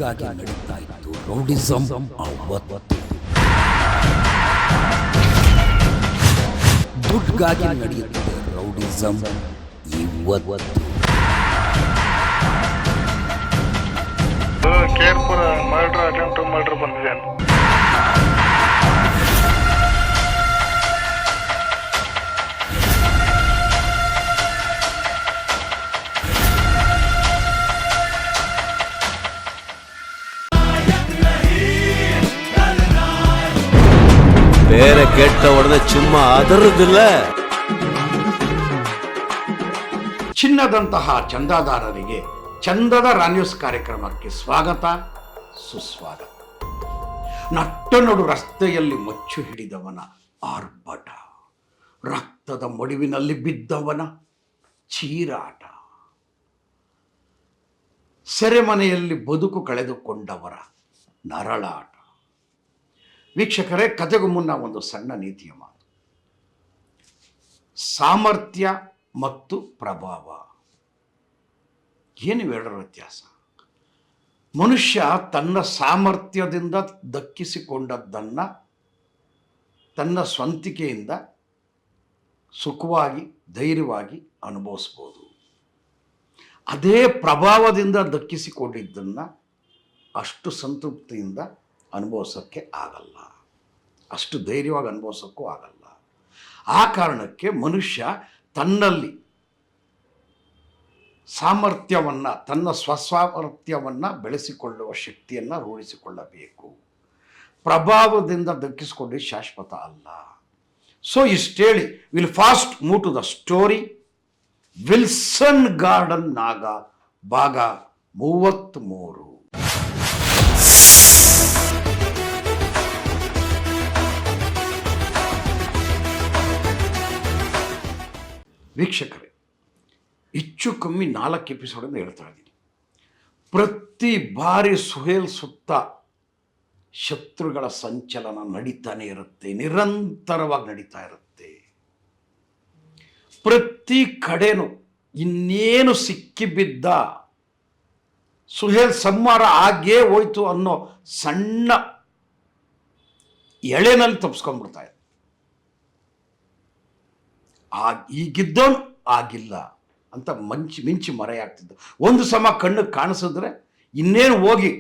ದುಡ್ಗಾಗಿ ನಡೀತಾ ಇತ್ತು ರೌಡಿಸಂ ಅವತ್ತು. ದುಡ್ಗಾಗಿ ನಡೆಯುತ್ತಿದೆ ರೌಡಿಸಂ ಇವತ್ತು. ಕೇರ್ಪುರ ಮರ್ಡರ್ ಅಟೆಂಪ್ಟ್ ಮರ್ಡರ್ ಬಂದಿದೆ. ಬೇರೆ ಕೆಟ್ಟ ಹೊಡೆದ ಚುಮ್ಮ ಅದರದಿಲ್ಲ. ಚಿನ್ನದಂತಹ ಚಂದಾದಾರರಿಗೆ ಚಂದದ ರಾನ್ಯೂಸ್ ಕಾರ್ಯಕ್ರಮಕ್ಕೆ ಸ್ವಾಗತ ಸುಸ್ವಾಗತ. ನಟ್ಟನಡು ರಸ್ತೆಯಲ್ಲಿ ಮಚ್ಚು ಹಿಡಿದವನ ಆರ್ಭಟ, ರಕ್ತದ ಮಡುವಿನಲ್ಲಿ ಬಿದ್ದವನ ಚೀರಾಟ, ಸೆರೆಮನೆಯಲ್ಲಿ ಬದುಕು ಕಳೆದುಕೊಂಡವರ ನರಳಾಟ. ವೀಕ್ಷಕರೇ, ಕಥೆಗೂ ಮುನ್ನ ಒಂದು ಸಣ್ಣ ನೀತಿಯ ಮಾತು. ಸಾಮರ್ಥ್ಯ ಮತ್ತು ಪ್ರಭಾವ ಏನು ಇವೆರಡರ ವ್ಯತ್ಯಾಸ? ಮನುಷ್ಯ ತನ್ನ ಸಾಮರ್ಥ್ಯದಿಂದ ದಕ್ಕಿಸಿಕೊಂಡದ್ದನ್ನು ತನ್ನ ಸ್ವಂತಿಕೆಯಿಂದ ಸುಖವಾಗಿ ಧೈರ್ಯವಾಗಿ ಅನುಭವಿಸ್ಬೋದು. ಅದೇ ಪ್ರಭಾವದಿಂದ ದಕ್ಕಿಸಿಕೊಂಡಿದ್ದನ್ನು ಅಷ್ಟು ಸಂತೃಪ್ತಿಯಿಂದ ಅನುಭವಿಸೋಕ್ಕೆ ಆಗಲ್ಲ, ಅಷ್ಟು ಧೈರ್ಯವಾಗಿ ಅನುಭವಿಸೋಕ್ಕೂ ಆಗಲ್ಲ. ಆ ಕಾರಣಕ್ಕೆ ಮನುಷ್ಯ ತನ್ನಲ್ಲಿ ಸಾಮರ್ಥ್ಯವನ್ನು, ತನ್ನ ಸ್ವಸಾಮರ್ಥ್ಯವನ್ನು ಬೆಳೆಸಿಕೊಳ್ಳುವ ಶಕ್ತಿಯನ್ನು ರೂಢಿಸಿಕೊಳ್ಳಬೇಕು. ಪ್ರಭಾವದಿಂದ ದಕ್ಕಿಸಿಕೊಂಡು ಶಾಶ್ವತ ಅಲ್ಲ. ಸೊ ಇಷ್ಟೇಳಿ will fast move to the story. Wilson Garden Naga ಭಾಗ 33. ವೀಕ್ಷಕರೇ, ಹೆಚ್ಚು ಕಮ್ಮಿ 4 ಎಪಿಸೋಡನ್ನು ಹೇಳ್ತಾ ಇದ್ದೀನಿ. ಪ್ರತಿ ಬಾರಿ ಸುಹೇಲ್ ಸುತ್ತ ಶತ್ರುಗಳ ಸಂಚಲನ ನಡೀತಾನೆ ಇರುತ್ತೆ, ನಿರಂತರವಾಗಿ ನಡೀತಾ ಇರುತ್ತೆ. ಪ್ರತಿ ಕಡೆನೂ ಇನ್ನೇನು ಸಿಕ್ಕಿಬಿದ್ದ ಸುಹೇಲ್ ಸಂಹಾರ ಆಗೇ ಹೋಯ್ತು ಅನ್ನೋ ಸಣ್ಣ ಎಳೆನಲ್ಲಿ ತಪ್ಪಿಸ್ಕೊಂಡ್ಬಿಡ್ತಾ ಇದೆ. ಈಗಿದ್ದವನು ಆಗಿಲ್ಲ ಅಂತ ಮಿಂಚಿ ಮರೆಯಾಗ್ತಿದ್ದ. ಒಂದು ಸಮ ಕಣ್ಣಿಗೆ ಕಾಣಿಸಿದ್ರೆ ಇನ್ನೇನು ಹೋಗಿ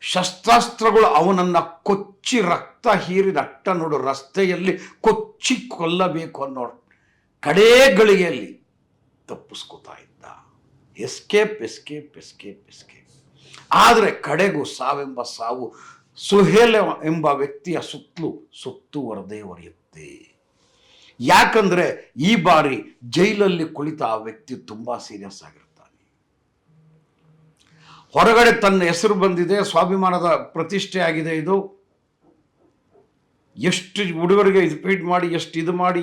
ಶಸ್ತ್ರಾಸ್ತ್ರಗಳು ಅವನನ್ನು ಕೊಚ್ಚಿ ರಕ್ತ ಹೀರಿ ನಟ್ಟ ನೋಡು ರಸ್ತೆಯಲ್ಲಿ ಕೊಚ್ಚಿ ಕೊಲ್ಲಬೇಕು ಅನ್ನೋ ಕಡೇ ಗಳಿಗೆಯಲ್ಲಿ ತಪ್ಪಿಸ್ಕೋತಾ ಇದ್ದ. Escape escape escape escape. ಆದರೆ ಕಡೆಗೂ ಸಾವೆಂಬ ಸಾವು ಸುಹೇಲ್ ಎಂಬ ವ್ಯಕ್ತಿಯ ಸುತ್ತುವರದೇ ಒರೆಯುತ್ತೆ. ಯಾಕಂದರೆ ಈ ಬಾರಿ ಜೈಲಲ್ಲಿ ಕುಳಿತ ಆ ವ್ಯಕ್ತಿ ತುಂಬ ಸೀರಿಯಸ್ ಆಗಿರ್ತಾನೆ. ಹೊರಗಡೆ ತನ್ನ ಹೆಸರು ಬಂದಿದೆ, ಸ್ವಾಭಿಮಾನದ ಪ್ರತಿಷ್ಠೆ ಆಗಿದೆ. ಇದು ಎಷ್ಟು ಹುಡುಗರಿಗೆ ಇದು ಫೀಡ್ ಮಾಡಿ, ಎಷ್ಟು ಇದು ಮಾಡಿ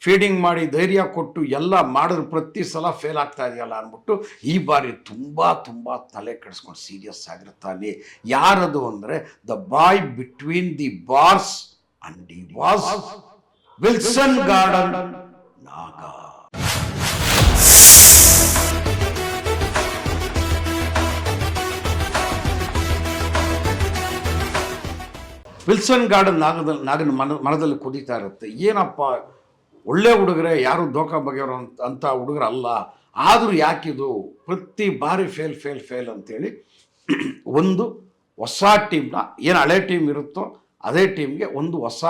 ಫೀಡಿಂಗ್ ಮಾಡಿ ಧೈರ್ಯ ಕೊಟ್ಟು ಎಲ್ಲ ಮಾಡಿದ್ರು ಪ್ರತಿ ಸಲ ಫೇಲ್ ಆಗ್ತಾ ಇದೆಯಲ್ಲ ಅಂದ್ಬಿಟ್ಟು ಈ ಬಾರಿ ತುಂಬ ತಲೆ ಕೆಡಿಸ್ಕೊಂಡು ಸೀರಿಯಸ್ ಆಗಿರ್ತಾನೆ. ಯಾರದು ಅಂದರೆ the boy between the bars and the was Wilson Garden ನಾಗ. ವಿಲ್ಸನ್ ಗಾರ್ಡನ್ ನಾಗನ ಮನದಲ್ಲಿ ಕುದೀತಾ ಇರುತ್ತೆ. ಏನಪ್ಪ, ಒಳ್ಳೆ ಹುಡುಗರೇ, ಯಾರು ದೋಖಾ ಬಗೆಯವರು ಅಂತ ಹುಡುಗರಲ್ಲ, ಆದರೂ ಯಾಕಿದು ಪ್ರತಿ ಬಾರಿ ಫೇಲ್ ಅಂತೇಳಿ ಒಂದು ಹೊಸ ಟೀಮ್ನ, ಏನು ಹಳೆ ಟೀಮ್ ಇರುತ್ತೋ ಅದೇ ಟೀಮ್ಗೆ ಒಂದು ಹೊಸ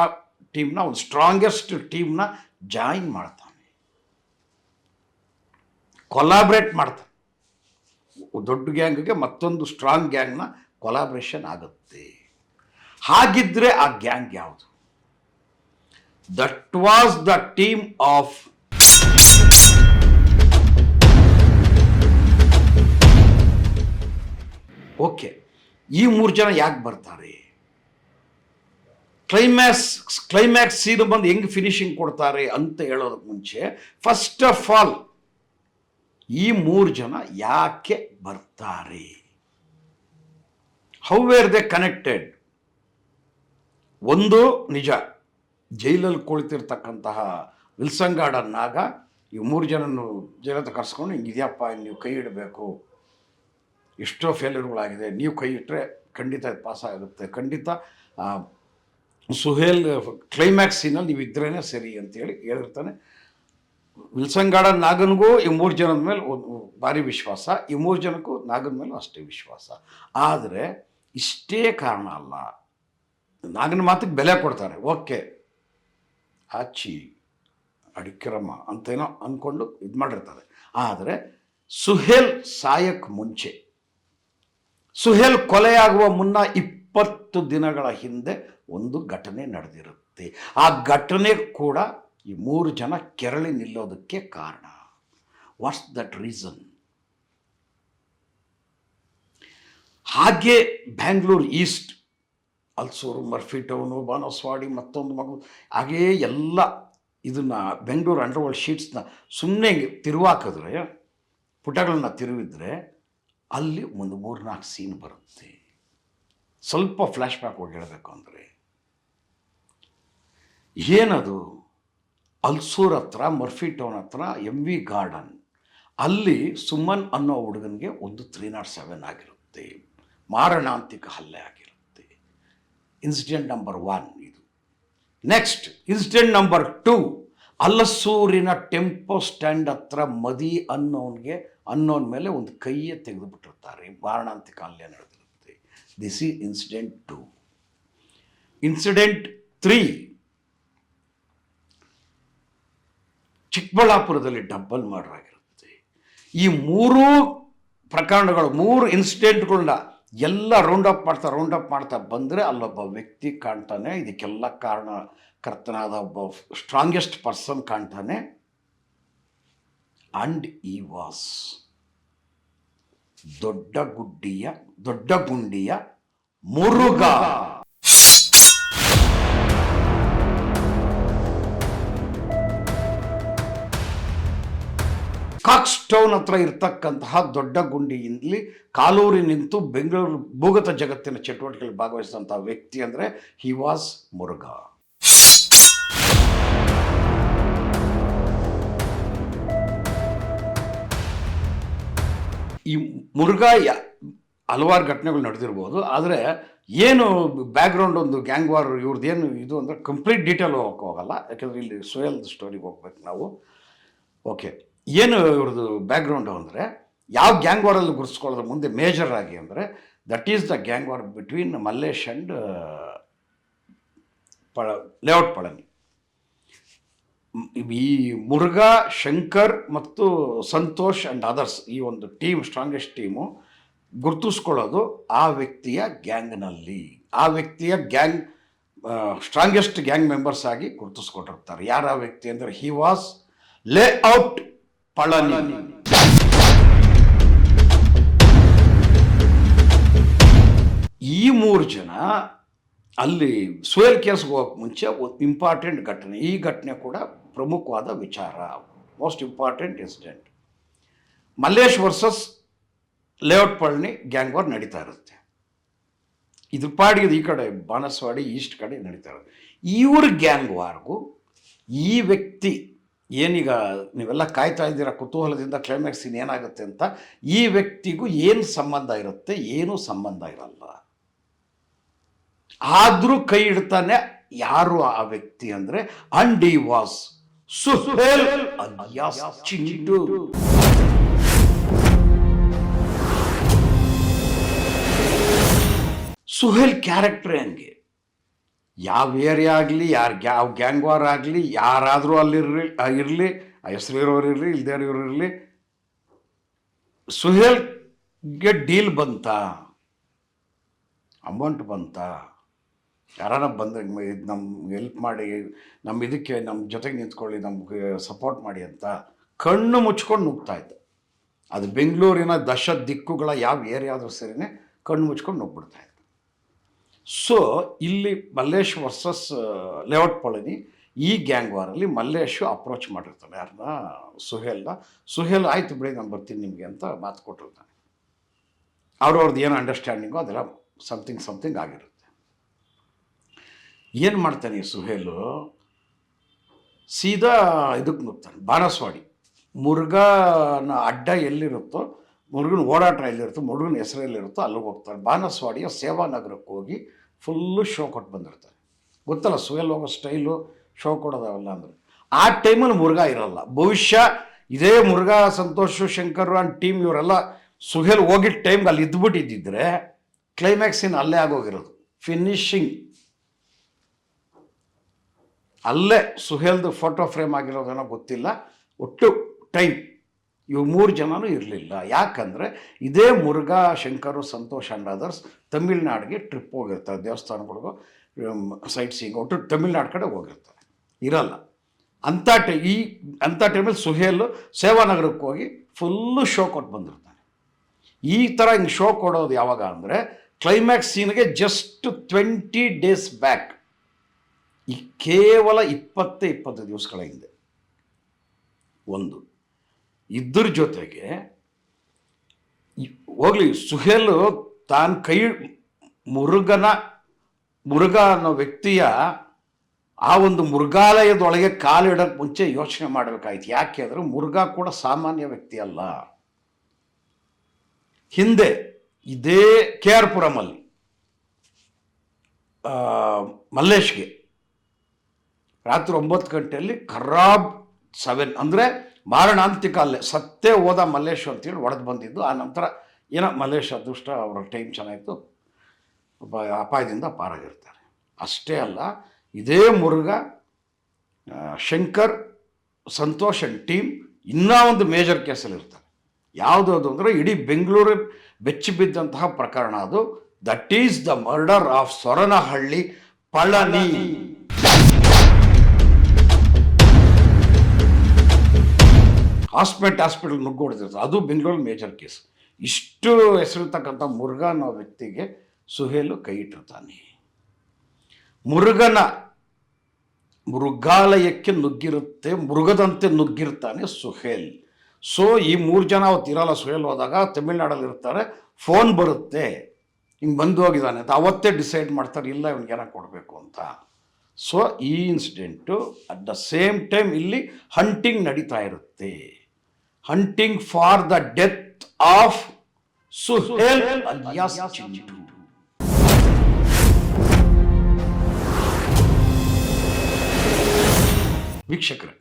ಟೀಮ್ನ, ಒಂದು ಸ್ಟ್ರಾಂಗೆಸ್ಟ್ ಟೀಮ್ನ ಜಾಯಿನ್ ಮಾಡ್ತಾನೆ, ಕೊಲಾಬ್ರೇಟ್ ಮಾಡ್ತಾನೆ. ದೊಡ್ಡ ಗ್ಯಾಂಗ್ಗೆ ಮತ್ತೊಂದು ಸ್ಟ್ರಾಂಗ್ ಗ್ಯಾಂಗ್ನ ಕೊಲಾಬ್ರೇಷನ್ ಆಗುತ್ತೆ. ಹಾಗಿದ್ರೆ ಆ ಗ್ಯಾಂಗ್ ಯಾವುದು? That was the team of okay. ಈ 3 ಜನ ಯಾಕೆ ಬರ್ತಾರೆ? ಕ್ಲೈಮ್ಯಾಕ್ಸ್ ಸೀನ್ ಬಂದು ಹೆಂಗೆ ಫಿನಿಶಿಂಗ್ ಕೊಡ್ತಾರೆ ಅಂತ ಹೇಳೋದಕ್ಕೆ ಮುಂಚೆ ಫಸ್ಟ್ ಆಫ್ ಆಲ್ ಈ 3 ಜನ ಯಾಕೆ ಬರ್ತಾರೆ? How where they connected? ಒಂದು ನಿಜ, ಜೈಲಲ್ಲಿ ಕುಳಿತಿರ್ತಕ್ಕಂತಹ ವಿಲ್ಸನ್ ಗಾರ್ಡನ್ ನಾಗ ಈ 3 ಜನನು ಜೈಲತ್ತ ಕರ್ಸ್ಕೊಂಡು ಹಿಂಗಿದೆಯಪ್ಪ, ನೀವು ಕೈ ಇಡಬೇಕು, ಎಷ್ಟೋ ಫೇಲ್ಯೂರ್ಗಳಾಗಿದೆ, ನೀವು ಕೈ ಇಟ್ಟರೆ ಖಂಡಿತ ಇದು ಪಾಸ್ ಆಗುತ್ತೆ, ಖಂಡಿತ ಸುಹೇಲ್ ಕ್ಲೈಮ್ಯಾಕ್ಸ್ ಸೀನಲ್ಲಿ ನೀವು ಇದ್ರೇ ಸರಿ ಅಂತೇಳಿ ಹೇಳಿರ್ತಾನೆ. ವಿಲ್ಸನ್ ಗಾರ್ಡನ್ ನಾಗನ್ಗೂ ಈ 3 ಜನದ ಮೇಲೆ ಒಂದು ಭಾರಿ ವಿಶ್ವಾಸ, ಈ 3 ಜನಕ್ಕೂ ನಾಗನ ಮೇಲೂ ಅಷ್ಟೇ ವಿಶ್ವಾಸ. ಆದರೆ ಇಷ್ಟೇ ಕಾರಣ ಅಲ್ಲ, ನಾಗನ ಮಾತಿಗೆ ಬೆಲೆ ಕೊಡ್ತಾರೆ, ಓಕೆ ಆಚಿ ಅಡಿಕ್ರಮ ಅಂತೇನೋ ಅಂದ್ಕೊಂಡು ಇದು ಮಾಡಿರ್ತಾರೆ. ಆದರೆ ಸುಹೇಲ್ ಸಾಯಕ್ಕೆ ಮುಂಚೆ, ಸುಹೇಲ್ ಕೊಲೆಯಾಗುವ ಮುನ್ನ 20 ದಿನಗಳ ಹಿಂದೆ ಒಂದು ಘಟನೆ ನಡೆದಿರುತ್ತೆ. ಆ ಘಟನೆ ಕೂಡ ಈ 3 ಜನ ಕೆರಳಿ ನಿಲ್ಲೋದಕ್ಕೆ ಕಾರಣ. What's that reason? ಹಾಗೆ Bangalore East, Ulsoor, Murphy Town, Banaswadi, ಮತ್ತೊಂದು ಮಗು, ಹಾಗೇ ಎಲ್ಲ ಇದನ್ನು ಬೆಂಗಳೂರು ಅಂಡರ್ವರ್ಲ್ಡ್ ಶೀಟ್ಸ್ನ ಸುಮ್ಮನೆ ತಿರುವಾಕಿದ್ರೆ, ಪುಟಗಳನ್ನ ತಿರುವಿದ್ರೆ ಅಲ್ಲಿ ಒಂದು 3-4 ಸೀನ್ ಬರುತ್ತೆ. ಸ್ವಲ್ಪ ಫ್ಲ್ಯಾಶ್ ಬ್ಯಾಕ್ ಹೋಗಿ ಹೇಳಬೇಕು ಅಂದರೆ, ಏನದು ಅಲ್ಸೂರ್ ಹತ್ರ, ಮರ್ಫಿ ಟೌನ್ ಹತ್ರ, MV ಗಾರ್ಡನ್, ಅಲ್ಲಿ ಸುಮನ್ ಅನ್ನೋ ಹುಡುಗನಿಗೆ ಒಂದು 307 ಆಗಿರುತ್ತೆ, ಮಾರಣಾಂತಿಕ ಹಲ್ಲೆ ಆಗಿರುತ್ತೆ. ಇನ್ಸಿಡೆಂಟ್ ನಂಬರ್ 1 ಇದು. ನೆಕ್ಸ್ಟ್ ಇನ್ಸಿಡೆಂಟ್ ನಂಬರ್ 2, ಅಲಸೂರಿನ ಟೆಂಪೋ ಸ್ಟ್ಯಾಂಡ್ ಹತ್ರ ಮದಿ ಅನ್ನೋನ್ ಮೇಲೆ ಒಂದು ಕೈಯೇ ತೆಗೆದುಬಿಟ್ಟಿರ್ತಾರೆ, ಮಾರಣಾಂತಿಕ ಹಲ್ಲೆ ನಡೆದಿರುತ್ತೆ. This is incident 2. ಇನ್ಸಿಡೆಂಟ್ 3, ಚಿಕ್ಕಬಳ್ಳಾಪುರದಲ್ಲಿ ಡಬ್ಬಲ್ ಮರ್ಡರ್ ಆಗಿರುತ್ತೆ. ಈ 3 ಪ್ರಕರಣಗಳು, 3 ಇನ್ಸಿಡೆಂಟ್ಗಳನ್ನ ಎಲ್ಲ ರೌಂಡ್ ಅಪ್ ಮಾಡ್ತಾ ಬಂದರೆ ಅಲ್ಲೊಬ್ಬ ವ್ಯಕ್ತಿ ಕಾಣ್ತಾನೆ, ಇದಕ್ಕೆಲ್ಲ ಕಾರಣಕರ್ತನಾದ ಒಬ್ಬ ಸ್ಟ್ರಾಂಗೆಸ್ಟ್ ಪರ್ಸನ್ ಕಾಣ್ತಾನೆ. ಅಂಡ್ ಈ ವಾಸ್ ದೊಡ್ಡ ಗುಂಡಿಯ ಮುರುಘ. ಕಾಕ್ಸ್ ಟೌನ್ ಹತ್ರ ಇರ್ತಕ್ಕಂತಹ ದೊಡ್ಡ ಗುಂಡಿಯಲ್ಲಿ ಕಾಲೂರಿ ನಿಂತು ಬೆಂಗಳೂರು ಭೂಗತ ಜಗತ್ತಿನ ಚಟುವಟಿಕೆಯಲ್ಲಿ ಭಾಗವಹಿಸಿದಂತಹ ವ್ಯಕ್ತಿ ಅಂದರೆ ಹಿ ವಾಸ್ ಮುರುಘ. ಈ ಮುರುಘ ಹಲವಾರು ಘಟನೆಗಳು ನಡೆದಿರ್ಬೋದು, ಆದರೆ ಏನು ಬ್ಯಾಕ್ಗ್ರೌಂಡ್ ಒಂದು ಗ್ಯಾಂಗ್ ವಾರ್ ಇವ್ರದ್ದೇನು ಇದು ಅಂದರೆ ಕಂಪ್ಲೀಟ್ ಡೀಟೇಲ್ ಹೋಗೋಕ್ಕೆ ಹೋಗಲ್ಲ, ಯಾಕೆಂದರೆ ಇಲ್ಲಿ ಸೋಯಲ್ ಸ್ಟೋರಿಗೆ ಹೋಗ್ಬೇಕು ನಾವು. ಓಕೆ, ಏನು ಇವ್ರದ್ದು ಬ್ಯಾಕ್ಗ್ರೌಂಡು ಅಂದರೆ, ಯಾವ ಗ್ಯಾಂಗ್ ವಾರಲ್ಲಿ ಗುರುತಿಸ್ಕೊಳ್ಳೋದ್ರ ಮುಂದೆ ಮೇಜರ್ ಆಗಿ ಅಂದರೆ, that is the gang war between Mallesh and layout Palani. ಈ ಮುರುಘಾ, ಶಂಕರ್ ಮತ್ತು ಸಂತೋಷ್ ಆ್ಯಂಡ್ ಅದರ್ಸ್, ಈ ಒಂದು ಟೀಮ್, ಸ್ಟ್ರಾಂಗೆಸ್ಟ್ ಟೀಮು ಗುರುತಿಸ್ಕೊಳ್ಳೋದು ಆ ವ್ಯಕ್ತಿಯ ಗ್ಯಾಂಗ್ನಲ್ಲಿ, ಆ ವ್ಯಕ್ತಿಯ ಗ್ಯಾಂಗ್ ಸ್ಟ್ರಾಂಗೆಸ್ಟ್ ಗ್ಯಾಂಗ್ ಮೆಂಬರ್ಸ್ ಆಗಿ ಗುರುತಿಸ್ಕೊಂಡಿರ್ತಾರೆ. ಯಾರ ವ್ಯಕ್ತಿ ಅಂದರೆ ಹಿ ವಾಸ್ ಲೇಔಟ್ ಪಳನಿ. ಈ 3 ಜನ ಅಲ್ಲಿ ಸೋಯಲ್ ಕೇಸ್ಗೆ ಹೋಗೋಕ್ಕೆ ಮುಂಚೆ ಒಂದು ಇಂಪಾರ್ಟೆಂಟ್ ಘಟನೆ, ಈ ಘಟನೆ ಕೂಡ ಪ್ರಮುಖವಾದ ವಿಚಾರ, most important incident. Mallesh versus layout Palani gang war ನಡೀತಾ ಇರುತ್ತೆ. ಇದ್ರ ಪಾಡಿಗೆ ಈ ಕಡೆ ಬಾನಸವಾಡಿ ಈಸ್ಟ್ ಕಡೆ ನಡೀತಾ ಇರುತ್ತೆ. ಇವ್ರ ಗ್ಯಾಂಗ್ ವಾರ್ಗೂ ಈ ವ್ಯಕ್ತಿ ಏನೀಗ ನೀವೆಲ್ಲ ಕಾಯ್ತಾ ಇದ್ದೀರಾ ಕುತೂಹಲದಿಂದ ಕ್ಲೈಮ್ಯಾಕ್ಸ್ ಏನಾಗುತ್ತೆ ಅಂತ, ಈ ವ್ಯಕ್ತಿಗೂ ಏನು ಸಂಬಂಧ ಇರುತ್ತೆ? ಏನೂ ಸಂಬಂಧ ಇರಲ್ಲ. ಆದರೂ ಕೈ ಇಡ್ತಾನೆ. ಯಾರು ಆ ವ್ಯಕ್ತಿ ಅಂದರೆ, and he was Suhail alias Chintu. Suhail character ಹಂಗೆ, ಯಾವ ಏರಿಯಾ ಆಗಲಿ, ಯಾವ ಗ್ಯಾಂಗ್ ವಾರ್ ಆಗಲಿ, ಯಾರಾದರೂ ಇರಲಿ, ಹೆಸರಿರೋರು ಇರಲಿ, ಇಲ್ಲದೇ ಇರೋರು ಇರಲಿ, ಸುಹೇಲ್ಗೆ ಡೀಲ್ ಬಂತ, ಅಮೌಂಟ್ ಬಂತ, ಯಾರಾನ ಬಂದರೆ ಇದು ನಮ್ಗೆ ಹೆಲ್ಪ್ ಮಾಡಿ, ನಮ್ಮ ಇದಕ್ಕೆ ನಮ್ಮ ಜೊತೆಗೆ ನಿಂತ್ಕೊಳ್ಳಿ, ನಮಗೆ ಸಪೋರ್ಟ್ ಮಾಡಿ ಅಂತ ಕಣ್ಣು ಮುಚ್ಕೊಂಡು ನುಗ್ತಾಯಿದ್ದ. ಅದು ಬೆಂಗಳೂರಿನ 10 ದಿಕ್ಕುಗಳ ಯಾವ ಏರಿಯಾ ಆದರೂ ಸರಿನೇ ಕಣ್ಣು ಮುಚ್ಕೊಂಡು ನುಗ್ಬಿಡ್ತಾಯಿದ್ದ. ಸೊ ಇಲ್ಲಿ ಮಲ್ಲೇಶ್ ವರ್ಸಸ್ ಲೇಔಟ್ ಪಳನಿ, ಈ ಗ್ಯಾಂಗ್ ವಾರಲ್ಲಿ ಮಲ್ಲೇಶು ಅಪ್ರೋಚ್ ಮಾಡಿರ್ತಾನೆ ಯಾರನ್ನ, ಸುಹೇಲ್ನ. ಸುಹೇಲ್ ಆಯಿತು ಬಿಡಿ, ನಾನು ಬರ್ತೀನಿ ನಿಮಗೆ ಅಂತ ಮಾತು ಕೊಟ್ಟಿರ್ತಾನೆ. ಅವ್ರವ್ರದ್ದು ಏನು ಅಂಡರ್ಸ್ಟ್ಯಾಂಡಿಂಗು ಅದೆಲ್ಲ ಸಮಥಿಂಗ್ ಆಗಿರುತ್ತೆ. ಏನು ಮಾಡ್ತಾನೆ ಈ ಸುಹೇಲು, ಸೀದಾ ಇದಕ್ಕೆ ನುಗ್ತಾನೆ, ಬಾನಸವಾಡಿ. ಮುರುಘಾನ ಅಡ್ಡ ಎಲ್ಲಿರುತ್ತೋ ಮುರುಗನ ಓಡಾಟ ಎಲ್ಲಿರುತ್ತೋ, ಮುರುಗನ ಹೆಸರು ಎಲ್ಲಿರುತ್ತೋ ಅಲ್ಲಿಗೆ ಹೋಗ್ತಾರೆ. ಬಾನಸವಾಡಿಯ ಸೇವಾನಗರಕ್ಕೆ ಹೋಗಿ ಫುಲ್ಲು ಶೋ ಕೊಟ್ಟು ಬಂದಿರ್ತಾರೆ. ಗೊತ್ತಲ್ಲ ಸುಹೇಲ್ ಹೋಗೋ ಸ್ಟೈಲು, ಶೋ ಕೊಡೋದವೆಲ್ಲ ಅಂದರೆ. ಆ ಟೈಮಲ್ಲಿ ಮುರುಘಾ ಇರಲ್ಲ. ಬಹುಶಃ ಇದೇ ಮುರುಘಾ, ಸಂತೋಷ್, ಶಂಕರ್ ಆ್ಯಂಡ್ ಟೀಮ್ ಇವರೆಲ್ಲ ಸುಹೇಲ್ ಹೋಗಿದ್ದ ಟೈಮ್ಗೆ ಅಲ್ಲಿ ಇದ್ದುಬಿಟ್ಟಿದ್ದಿದ್ರೆ ಕ್ಲೈಮ್ಯಾಕ್ಸಿನ ಅಲ್ಲೇ ಆಗೋಗಿರೋದು. ಫಿನಿಶಿಂಗ್ ಅಲ್ಲೇ ಸುಹೇಲ್ದು ಫೋಟೋ ಫ್ರೇಮ್ ಆಗಿರೋದೇನೋ ಗೊತ್ತಿಲ್ಲ. ಒಟ್ಟು ಟೈಮ್ ಇವು 3 ಜನನೂ ಇರಲಿಲ್ಲ. ಯಾಕಂದರೆ ಇದೇ ಮುರುಘಾ, ಶಂಕರು, ಸಂತೋಷ್ ಆ್ಯಂಡ್ ಅದರ್ಸ್ ತಮಿಳ್ನಾಡಿಗೆ ಟ್ರಿಪ್ ಹೋಗಿರ್ತಾರೆ, ದೇವಸ್ಥಾನಗಳಿಗೂ ಸೈಟ್ ಸೀಯಿಂಗ್ ಒಟ್ಟು ತಮಿಳ್ನಾಡು ಕಡೆ ಹೋಗಿರ್ತಾರೆ, ಇರಲ್ಲ. ಅಂಥ ಟೈಮಲ್ಲಿ ಸುಹೇಲ್ ಸೇವಾನಗರಕ್ಕೆ ಹೋಗಿ ಫುಲ್ಲು ಶೋ ಕೊಟ್ಟು ಬಂದಿರ್ತಾನೆ. ಈ ಥರ ಹಿಂಗೆ ಶೋ ಕೊಡೋದು ಯಾವಾಗ ಅಂದರೆ ಕ್ಲೈಮ್ಯಾಕ್ಸ್ ಸೀನ್ಗೆ ಜಸ್ಟ್ 20 days ಬ್ಯಾಕ್, ಈ ಕೇವಲ 20 ದಿವಸಗಳ ಹಿಂದೆ. ಒಂದು ಇದ್ರ ಜೊತೆಗೆ ಹೋಗ್ಲಿ, ಸುಹೇಲ್ ತಾನು ಮುರುಘಾ ಅನ್ನೋ ವ್ಯಕ್ತಿಯ ಆ ಒಂದು ಮೃಗಾಲಯದೊಳಗೆ ಕಾಲಿಡೋಕ್ಕೆ ಮುಂಚೆ ಯೋಚನೆ ಮಾಡಬೇಕಾಯ್ತು. ಯಾಕೆ ಅಂದರೆ ಮುರುಘಾ ಕೂಡ ಸಾಮಾನ್ಯ ವ್ಯಕ್ತಿ ಅಲ್ಲ. ಹಿಂದೆ ಇದೇ KR ಪುರಮಲ್ಲಿ ಮಲ್ಲೇಶ್ಗೆ ರಾತ್ರಿ 9 ಗಂಟೆಯಲ್ಲಿ ಖರಾಬ್ 7 ಅಂದರೆ ಮಾರಣಾಂತಿಕ ಅಲ್ಲೇ ಸತ್ತೇ ಹೋದ ಮಲ್ಲೇಶ್ ಅಂತೇಳಿ ಹೊಡೆದು ಬಂದಿದ್ದು. ಆ ನಂತರ ಏನೋ ಮಲ್ಲೇಶ್ ಅದೃಷ್ಟ, ಅವರ ಟೈಮ್ ಚೆನ್ನಾಗಿತ್ತು, ಅಪಾಯದಿಂದ ಪಾರಾಗಿರ್ತಾರೆ. ಅಷ್ಟೇ ಅಲ್ಲ, ಇದೇ ಮುರುಘಾ, ಶಂಕರ್, ಸಂತೋಷ್ ಆ್ಯಂಡ್ ಟೀಮ್ ಇನ್ನೂ ಒಂದು ಮೇಜರ್ ಕೇಸಲ್ಲಿ ಇರ್ತಾರೆ. ಯಾವುದು ಅದು ಅಂದರೆ ಇಡೀ ಬೆಂಗಳೂರು ಬೆಚ್ಚಿ ಬಿದ್ದಂತಹ ಪ್ರಕರಣ ಅದು. That is the murder of Soranahalli Palani. Hospital ನುಗ್ಗೊಡ್ತಿರ್ತದೆ, ಅದು ಬೆಂಗಳೂರು ಮೇಜರ್ ಕೇಸ್. ಇಷ್ಟು ಹೆಸರಿರ್ತಕ್ಕಂಥ ಮುರುಘಾ ಅನ್ನೋ ವ್ಯಕ್ತಿಗೆ ಸುಹೇಲು ಕೈ ಇಟ್ಟಿರ್ತಾನೆ. ಮೃಗಾಲಯಕ್ಕೆ ನುಗ್ಗಿರುತ್ತೆ, ಮೃಗದಂತೆ ನುಗ್ಗಿರ್ತಾನೆ ಸುಹೇಲ್. ಸೊ ಈ 3 ಜನ ಅವತ್ತು ಇರಲ್ಲ. ಸುಹೇಲ್ ಹೋದಾಗ ತಮಿಳ್ನಾಡಲ್ಲಿ ಇರ್ತಾರೆ, ಫೋನ್ ಬರುತ್ತೆ ಹಿಂಗೆ ಬಂದು ಹೋಗಿದ್ದಾನೆ ಅಂತ. ಅವತ್ತೇ ಡಿಸೈಡ್ ಮಾಡ್ತಾರೆ, ಇಲ್ಲ ಇವನಿಗೆ ಏನೋ ಕೊಡಬೇಕು ಅಂತ. ಸೊ ಈ incident at the same time ಇಲ್ಲಿ ಹಂಟಿಂಗ್ ನಡೀತಾ ಇರುತ್ತೆ. Hunting for the death of Suhail alias Chintu. ವೀಕ್ಷಕರೇ,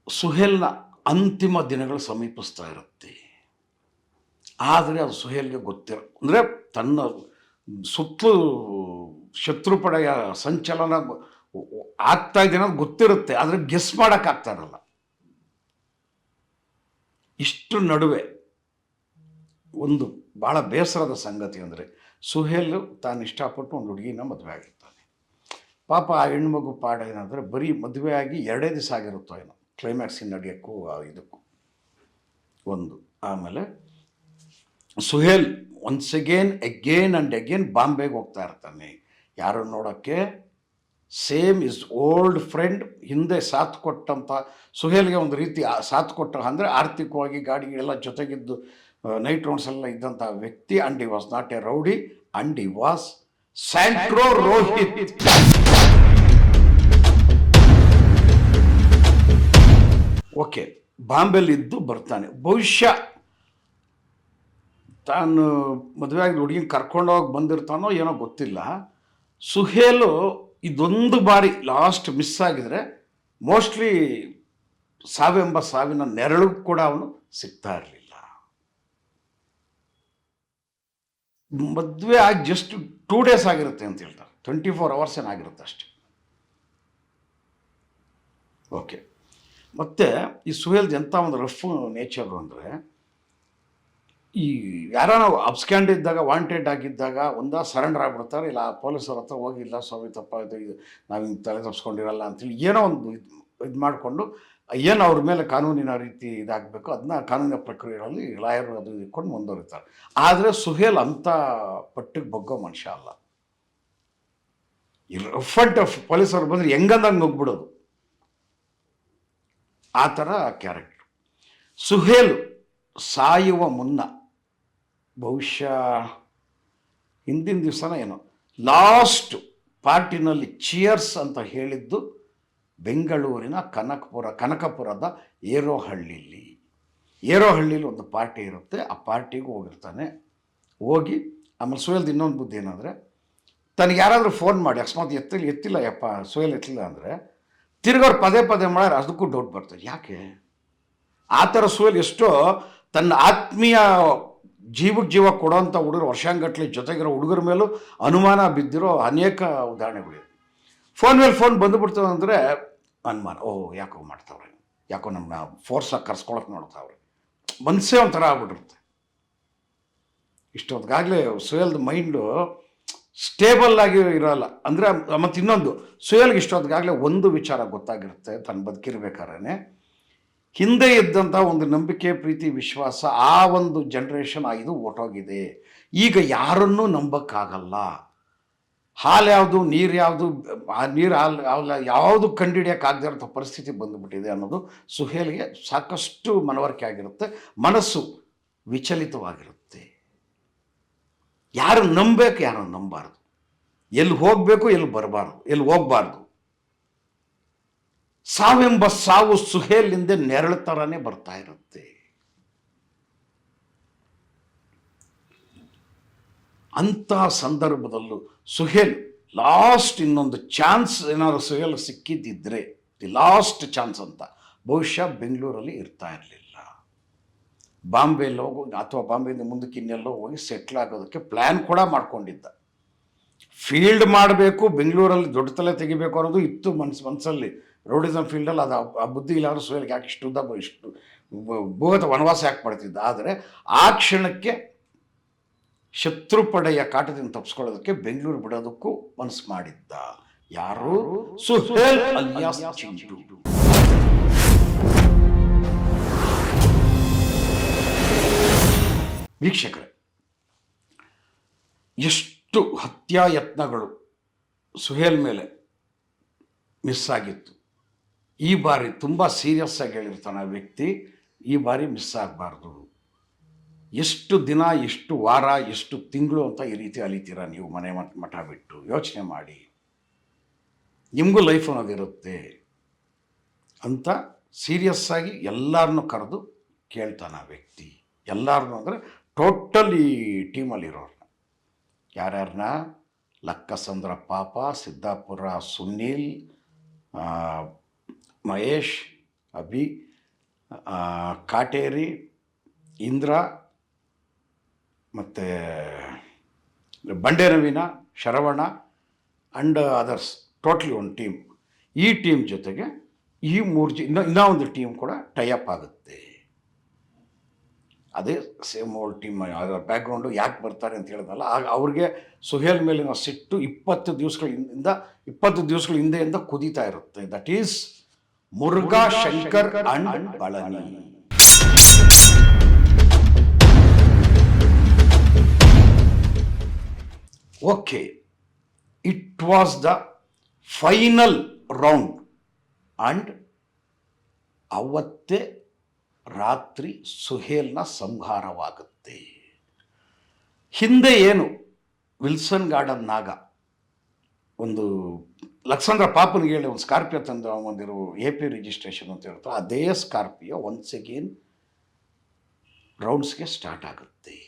ಸುಹೇಲ್ನ ಅಂತಿಮ ದಿನಗಳು ಸಮೀಪಿಸ್ತಾ ಇರುತ್ತೆ. ಆದರೆ ಅದು ಸುಹೇಲ್ಗೆ ಗೊತ್ತಿರೋ ಅಂದರೆ ತನ್ನ ಸುತ್ತಲೂ ಶತ್ರುಪಡೆಯ ಸಂಚಲನ ಆಗ್ತಾ ಇದೆ ಅನ್ನೋದು ಗೊತ್ತಿರುತ್ತೆ, ಆದರೆ ಗೆಸ್ ಮಾಡೋಕ್ಕಾಗ್ತಾ ಇರಲ್ಲ. ಇಷ್ಟು ನಡುವೆ ಒಂದು ಭಾಳ ಬೇಸರದ ಸಂಗತಿ ಅಂದರೆ ಸುಹೇಲ್ ತಾನು ಇಷ್ಟಪಟ್ಟು ಒಂದು ಹುಡುಗಿನ ಮದುವೆ ಆಗಿರ್ತಾನೆ. ಪಾಪ ಆ ಹೆಣ್ಮಗು ಪಾಡ ಏನಂದರೆ ಬರೀ ಮದುವೆ ಆಗಿ 2 ದಿವಸ ಆಗಿರುತ್ತೋ ಏನೋ ಕ್ಲೈಮ್ಯಾಕ್ಸಿನ ನಡೆಯೋಕ್ಕೂ ಇದಕ್ಕೂ ಒಂದು. ಆಮೇಲೆ Suhail once again and again ಬಾಂಬೆಗೆ ಹೋಗ್ತಾ ಇರ್ತಾನೆ. ಯಾರು ನೋಡೋಕ್ಕೆ? ಸೇಮ್ ಇಸ್ ಓಲ್ಡ್ ಫ್ರೆಂಡ್, ಹಿಂದೆ ಸಾಥ್ ಕೊಟ್ಟಂಥ ಸುಹೇಲ್ಗೆ ಒಂದು ರೀತಿ ಸಾಥ್ ಕೊಟ್ಟ ಅಂದರೆ ಆರ್ಥಿಕವಾಗಿ ಗಾಡಿಗಳೆಲ್ಲ ಜೊತೆಗಿದ್ದು ನೈಟ್ ರೌಂಡ್ಸ್ ಎಲ್ಲ ಇದ್ದಂಥ ವ್ಯಕ್ತಿ. And he was not a rowdy, and he was Santro Rohit. Okay, ಬಾಂಬೆಲಿದ್ದು ಬರ್ತಾನೆ. ಬಹುಶಃ ತಾನು ಮದುವೆ ಆಗಿದ್ದು ಹುಡುಗಿನ ಕರ್ಕೊಂಡೋಗಿ ಬಂದಿರ್ತಾನೋ ಏನೋ ಗೊತ್ತಿಲ್ಲ. ಸುಹೇಲು ಇದೊಂದು ಬಾರಿ ಲಾಸ್ಟ್ ಮಿಸ್ ಆಗಿದರೆ ಮೋಸ್ಟ್ಲಿ ಸಾವಿನ ನೆರಳು ಕೂಡ ಅವನು ಸಿಗ್ತಾ ಇರಲಿಲ್ಲ. ಮದುವೆ ಆಗಿ ಜಸ್ಟ್ 2 days ಆಗಿರುತ್ತೆ ಅಂತ ಹೇಳ್ತಾರೆ, 24 hours ಏನಾಗಿರುತ್ತೆ ಅಷ್ಟೆ. ಓಕೆ, ಮತ್ತು ಈ ಸುಹೇಲ್ದು ಎಂಥ ಒಂದು ರಫ್ ನೇಚರು ಅಂದರೆ, ಈ ಯಾರೋ ಅಬ್ಸ್ಕ್ಯಾಂಡ್ ಇದ್ದಾಗ, ವಾಂಟೆಡ್ ಆಗಿದ್ದಾಗ ಸರೆಂಡರ್ ಆಗಿಬಿಡ್ತಾರೆ, ಇಲ್ಲ ಪೊಲೀಸರ ಹತ್ರ ಹೋಗಿ, ಇಲ್ಲ ಸ್ವಾಮಿ ತಪ್ಪಾಯಿತು, ಇದು ನಾವು ಹಿಂಗೆ ತಲೆ ತಪ್ಪಿಸ್ಕೊಂಡಿರಲ್ಲ ಅಂತೇಳಿ ಏನೋ ಒಂದು ಇದು ಮಾಡಿಕೊಂಡು ಏನು ಅವ್ರ ಮೇಲೆ ಕಾನೂನಿನ ರೀತಿ ಇದಾಗಬೇಕು ಅದನ್ನ ಕಾನೂನಿನ ಪ್ರಕ್ರಿಯೆಗಳಲ್ಲಿ ಲಾಯರು ಅದು ಇಟ್ಕೊಂಡು ಮುಂದುವರಿತಾರೆ. ಆದರೆ ಸುಹೇಲ್ ಅಂಥ ಪಟ್ಟಿಗೆ ಬಗ್ಗೋ ಮನುಷ್ಯ ಅಲ್ಲ. ಈ ರಫ್ ಅಂಡ್ ಟಫ್ ಪೊಲೀಸರು ಬಂದರೆ ಹೆಂಗಂದಂಗೆ ನುಗ್ಬಿಡೋದು, ಆ ಥರ ಕ್ಯಾರೆಕ್ಟ್ರು. ಸುಹೇಲ್ ಸಾಯುವ ಮುನ್ನ ಬಹುಶಃ ಹಿಂದಿನ ದಿವಸನ ಏನೋ ಲಾಸ್ಟ್ ಪಾರ್ಟಿನಲ್ಲಿ ಚಿಯರ್ಸ್ ಅಂತ ಹೇಳಿದ್ದು ಬೆಂಗಳೂರಿನ ಕನಕಪುರದ ಏರೋಹಳ್ಳಿಲಿ. ಏರೋಹಳ್ಳಿಲಿ ಒಂದು ಪಾರ್ಟಿ ಇರುತ್ತೆ, ಆ ಪಾರ್ಟಿಗೂ ಹೋಗಿರ್ತಾನೆ. ಹೋಗಿ ಆಮೇಲೆ ಸುಹೇಲ್ದು ಇನ್ನೊಂದು ಬುದ್ಧಿ ಏನಂದರೆ, ತನಗೆ ಯಾರಾದರೂ ಫೋನ್ ಮಾಡಿ ಅಕಸ್ಮಾತ್ ಎತ್ತಿಲ್ಲ ಯಪ್ಪ ಸುಹೇಲ್ ಎತ್ತಲಿಲ್ಲ ಅಂದರೆ ತಿರ್ಗೋರು ಪದೇ ಪದೇ ಮಾಡಿದ್ರೆ ಅದಕ್ಕೂ ಡೌಟ್ ಬರ್ತದೆ. ಯಾಕೆ ಆ ಥರ ಸುಹೇಲ್ ಎಷ್ಟೋ ತನ್ನ ಆತ್ಮೀಯ ಜೀವಕ್ಕೆ ಜೀವ ಕೊಡೋಂಥ ಹುಡುಗರು ವರ್ಷಾಂಗಟ್ಲೆ ಜೊತೆಗಿರೋ ಹುಡುಗರ ಮೇಲೂ ಅನುಮಾನ ಬಿದ್ದಿರೋ ಅನೇಕ ಉದಾಹರಣೆಗಳಿವೆ. ಫೋನ್ ಮೇಲೆ ಫೋನ್ ಬಂದುಬಿಡ್ತದೆ ಅಂದರೆ ಅನುಮಾನ, ಯಾಕೋ ಮಾಡ್ತಾವ್ರೆ, ಯಾಕೋ ನಮ್ಮನ್ನ ಫೋರ್ಸಾಗಿ ಕರ್ಸ್ಕೊಳಕ್ಕೆ ನೋಡ್ತಾವ್ರೆ, ಮನಸ್ಸೇ ಒಂಥರ ಆಗ್ಬಿಟ್ಟಿರುತ್ತೆ. ಇಷ್ಟೊತ್ತಿಗಾಗಲೇ ಸುಹೇಲ್ದು ಮೈಂಡು ಸ್ಟೇಬಲ್ ಆಗಿ ಇರೋಲ್ಲ. ಅಂದರೆ ಮತ್ತು ಇನ್ನೊಂದು, ಸುಹೇಲ್ಗೆ ಇಷ್ಟೊತ್ತಿಗಾಗಲೇ ಒಂದು ವಿಚಾರ ಗೊತ್ತಾಗಿರುತ್ತೆ, ತನ್ನ ಬದುಕಿರ್ಬೇಕಾದ್ರೆ ಹಿಂದೆ ಇದ್ದಂಥ ಒಂದು ನಂಬಿಕೆ, ಪ್ರೀತಿ, ವಿಶ್ವಾಸ, ಆ ಒಂದು ಜನ್ರೇಷನ್ ಇದು ಹೊರ್ಟೋಗಿದೆ. ಈಗ ಯಾರನ್ನೂ ನಂಬಕ್ಕಾಗಲ್ಲ. ಹಾಲು ಯಾವುದು, ನೀರು ಯಾವುದು, ನೀರು ಹಾಲು ಯಾವುದು ಕಂಡುಹಿಡಿಯೋಕ್ಕಾಗದೇ ಇರೋಂಥ ಪರಿಸ್ಥಿತಿ ಬಂದುಬಿಟ್ಟಿದೆ ಅನ್ನೋದು ಸುಹೇಲ್ಗೆ ಸಾಕಷ್ಟು ಮನವರಿಕೆ ಆಗಿರುತ್ತೆ. ಮನಸ್ಸು ವಿಚಲಿತವಾಗಿರುತ್ತೆ. ಯಾರು ನಂಬಬೇಕು, ಯಾರು ನಂಬಾರ್ದು, ಎಲ್ಲಿ ಹೋಗಬೇಕು, ಎಲ್ಲಿ ಬರಬಾರ್ದು, ಎಲ್ಲಿ ಹೋಗಬಾರ್ದು. ಸಾವೆಂಬ ಸಾವು ಸುಹೇಲಿಂದ ನೆರಳು ಥರನೇ ಬರ್ತಾ ಇರುತ್ತೆ. ಅಂಥ ಸಂದರ್ಭದಲ್ಲೂ ಸುಹೇಲ್ ಲಾಸ್ಟ್ ಇನ್ನೊಂದು ಚಾನ್ಸ್ ಏನಾದರೂ ಸುಹೇಲ್ ಸಿಕ್ಕಿದ್ದಿದ್ರೆ, ದಿ ಲಾಸ್ಟ್ ಚಾನ್ಸ್ ಅಂತ, ಬಹುಶಃ ಬೆಂಗಳೂರಲ್ಲಿ ಇರ್ತಾ ಇರಲಿಲ್ಲ. ಬಾಂಬೆಯಲ್ಲಿ ಹೋಗೋ ಅಥವಾ ಬಾಂಬೆಯಿಂದ ಮುಂದಕ್ಕೆ ಇನ್ನೆಲ್ಲೋ ಹೋಗಿ ಸೆಟ್ಲ್ ಆಗೋದಕ್ಕೆ ಪ್ಲ್ಯಾನ್ ಕೂಡ ಮಾಡ್ಕೊಂಡಿದ್ದ. ಫೀಲ್ಡ್ ಮಾಡಬೇಕು, ಬೆಂಗಳೂರಲ್ಲಿ ದೊಡ್ಡ ತಲೆ ತೆಗಿಬೇಕು ಅನ್ನೋದು ಇತ್ತು ಮನಸ್ಸಲ್ಲಿ. ರೋಡಿಸಮ್ ಫೀಲ್ಡಲ್ಲಿ ಅದು ಆ ಬುದ್ಧಿ ಇಲ್ಲಾದ್ರೂ ಸುಹೇಲ್ಗೆ ಯಾಕೆ ಇಷ್ಟು ಭೂಗತ ವನವಾಸ ಯಾಕೆ ಪಡ್ತಿದ್ದ. ಆದರೆ ಆ ಕ್ಷಣಕ್ಕೆ ಶತ್ರುಪಡೆಯ ಕಾಟದಿಂದ ತಪ್ಪಿಸ್ಕೊಳ್ಳೋದಕ್ಕೆ ಬೆಂಗಳೂರು ಬಿಡೋದಕ್ಕೂ ಮನಸ್ಸು ಮಾಡಿದ್ದ. ಯಾರು? ಸುಹೇಲ್ ಅಲಿಯಾಸ್ ಚಿಂಟು. ವೀಕ್ಷಕರೇ, ಎಷ್ಟು ಹತ್ಯಾಯತ್ನಗಳು ಸುಹೇಲ್ ಮೇಲೆ ಮಿಸ್ ಆಗಿತ್ತು. ಈ ಬಾರಿ ತುಂಬ ಸೀರಿಯಸ್ ಆಗಿ ಹೇಳಿರ್ತಾನೆ ಆ ವ್ಯಕ್ತಿ, ಈ ಬಾರಿ ಮಿಸ್ ಆಗಬಾರ್ದು. ಎಷ್ಟು ದಿನ, ಎಷ್ಟು ವಾರ, ಎಷ್ಟು ತಿಂಗಳು ಅಂತ ಈ ರೀತಿ ಅಲಿತೀರ ನೀವು ಮನೆ ಮಠ ಬಿಟ್ಟು? ಯೋಚನೆ ಮಾಡಿ, ನಿಮಗೂ ಲೈಫ್ ಅನ್ನೋದಿರುತ್ತೆ ಅಂತ ಸೀರಿಯಸ್ ಆಗಿ ಎಲ್ಲರನ್ನೂ ಕರೆದು ಕೇಳ್ತಾನೆ ಆ ವ್ಯಕ್ತಿ. ಎಲ್ಲರನ್ನೂ ಅಂದರೆ ಟೋಟಲ್ ಈ ಟೀಮಲ್ಲಿರೋರನ್ನ, ಯಾರ್ಯಾರನ್ನ? ಲಕ್ಕಸಂದ್ರ ಪಾಪ, ಸಿದ್ದಾಪುರ ಸುನೀಲ್, ಮಹೇಶ್, ಅಭಿ, ಕಾಟೇರಿ, ಇಂದ್ರ, ಮತ್ತು ಬಂಡೆ ನವೀನ, ಶರವಣ ಆ್ಯಂಡ್ ಅದರ್ಸ್, ಟೋಟ್ಲಿ ಒಂದು ಟೀಮ್. ಈ ಟೀಮ್ ಜೊತೆಗೆ ಈ ಇನ್ನೂ ಒಂದು ಟೀಮ್ ಕೂಡ ಟೈಅಪ್ ಆಗುತ್ತೆ. ಅದೇ ಸೇಮ್ ಓಲ್ಡ್ ಟೀಮ್. ಅದರ ಬ್ಯಾಕ್ಗ್ರೌಂಡು ಯಾಕೆ ಬರ್ತಾರೆ ಅಂತ ಹೇಳಿದ್ನಲ್ಲ, ಆಗ ಅವ್ರಿಗೆ ಸುಹೇಲ್ ಮೇಲಿನ ಸಿಟ್ಟು 20 ದಿವಸಗಳ ಹಿಂದೆಯಿಂದ ಕುದೀತಾ ಇರುತ್ತೆ. That is Murugha Shankar and Palani. Okay, it was the final round and ಅವತ್ತೇ ರಾತ್ರಿ ಸುಹೇಲ್ನ ಸಂಹಾರವಾಗುತ್ತೆ. ಹಿಂದೆ ಏನು ವಿಲ್ಸನ್ ಗಾರ್ಡನ್ ನಾಗ ಒಂದು ಲಕ್ಸಂದ್ರ ಪಾಪನಿಗೆ ಹೇಳಿ ಒಂದು ಸ್ಕಾರ್ಪಿಯೋ ತಂದು ಬಂದಿರೋ AP ರಿಜಿಸ್ಟ್ರೇಷನ್ ಅಂತ ಹೇಳ್ತಾರೆ, ಅದೇ ಸ್ಕಾರ್ಪಿಯೋ ಒನ್ಸ್ ಅಗೇನ್ ರೌಂಡ್ಸ್ಗೆ ಸ್ಟಾರ್ಟ್ ಆಗುತ್ತೆ.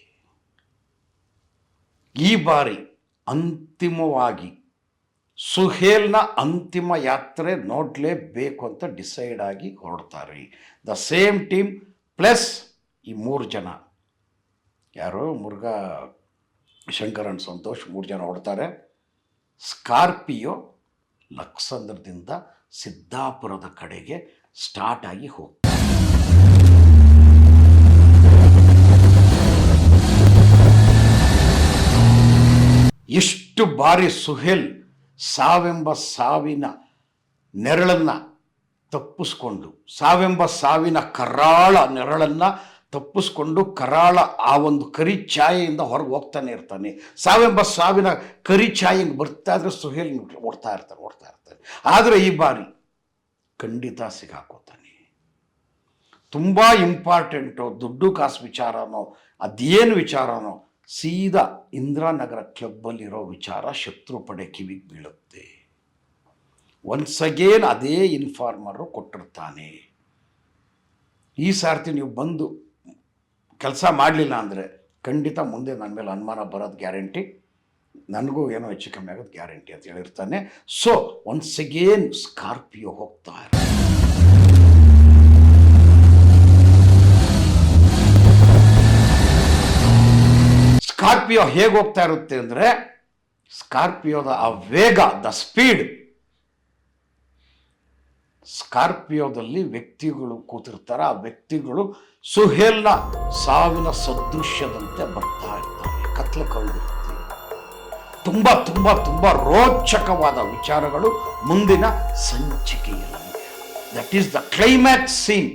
ಈ ಬಾರಿ ಅಂತಿಮವಾಗಿ ಸುಹೇಲ್ನ ಅಂತಿಮ ಯಾತ್ರೆ ನೋಡಲೇಬೇಕು ಅಂತ ಡಿಸೈಡ್ ಆಗಿ ಹೊರಡ್ತಾರೆ. ದ ಸೇಮ್ ಟೀಮ್ ಪ್ಲಸ್ ಈ 3 ಜನ, ಯಾರು? ಮುರುಘಾ ಶಂಕರ್ ಅಂಡ್ ಸಂತೋಷ್, 3 ಜನ ಹೊರಡ್ತಾರೆ. ಸ್ಕಾರ್ಪಿಯೋ ಲಕ್ಸಂದ್ರದಿಂದ ಸಿದ್ದಾಪುರದ ಕಡೆಗೆ ಸ್ಟಾರ್ಟ್ ಆಗಿ ಹೋಗ್ತಾರೆ. ಎಷ್ಟು ಬಾರಿ ಸುಹೇಲ್ ಸಾವೆಂಬ ಸಾವಿನ ನೆರಳನ್ನು ತಪ್ಪಿಸ್ಕೊಂಡು, ಸಾವೆಂಬ ಸಾವಿನ ಕರಾಳ ನೆರಳನ್ನು ತಪ್ಪಿಸ್ಕೊಂಡು ಕರಾಳ ಆ ಒಂದು ಕರಿ ಛಾಯೆಯಿಂದ ಹೊರಗೆ ಹೋಗ್ತಾನೆ ಇರ್ತಾನೆ. ಸಾವೆಂಬ ಸಾವಿನ ಕರಿ ಛಾಯೆಗೆ ಬರ್ತಾ ಇದ್ರೆ ಸುಹೇಲ್ ಓಡ್ತಾ ಇರ್ತಾನೆ. ಆದರೆ ಈ ಬಾರಿ ಖಂಡಿತ ಸಿಗಾಕೋತಾನೆ. ತುಂಬ ಇಂಪಾರ್ಟೆಂಟು, ದುಡ್ಡು ಕಾಸು ವಿಚಾರನೋ ಅದೇನು ವಿಚಾರನೋ, ಸೀದಾ ಇಂದಿರಾನಗರ ಕ್ಲಬ್ಬಲ್ಲಿರೋ ವಿಚಾರ ಶತ್ರುಪಡೆ ಕಿವಿಗೆ ಬೀಳುತ್ತೆ. ಒನ್ಸ್ ಅಗೇನ್ ಅದೇ ಇನ್ಫಾರ್ಮರು ಕೊಟ್ಟಿರ್ತಾನೆ. ಈ ಸಾರ್ತಿ ನೀವು ಬಂದು ಕೆಲಸ ಮಾಡಲಿಲ್ಲ ಅಂದರೆ ಖಂಡಿತ ಮುಂದೆ ನನ್ನ ಮೇಲೆ ಅನುಮಾನ ಬರೋದು ಗ್ಯಾರಂಟಿ, ನನಗೂ ಏನೋ ಹೆಚ್ಚು ಕಮ್ಮಿ ಆಗೋದು ಗ್ಯಾರಂಟಿ ಅಂತ ಹೇಳಿರ್ತಾನೆ. ಸೊ ಒನ್ಸ್ ಅಗೇನ್ ಸ್ಕಾರ್ಪಿಯೋ ಹೋಗ್ತಾ ಇರೋ ಸ್ಕಾರ್ಪಿಯೋ ಹೇಗೆ ಹೋಗ್ತಾ ಇರುತ್ತೆ ಅಂದರೆ, ಸ್ಕಾರ್ಪಿಯೋದ ಆ ವೇಗ, ದ ಸ್ಪೀಡ್, ಸ್ಕಾರ್ಪಿಯೋದಲ್ಲಿ ವ್ಯಕ್ತಿಗಳು ಕೂತಿರ್ತಾರೆ. ಆ ವ್ಯಕ್ತಿಗಳು ಸುಹೇಲ್ನ ಸಾವಿನ ಸದೃಶ್ಯದಂತೆ ಬರ್ತಾ ಇರ್ತಾರೆ. ಕತ್ಲೆ ಕವಿದಿರುತ್ತೆ. ತುಂಬ ತುಂಬ ತುಂಬ ರೋಚಕವಾದ ವಿಚಾರಗಳು ಮುಂದಿನ ಸಂಚಿಕೆಯಲ್ಲಿ. That is the climax scene.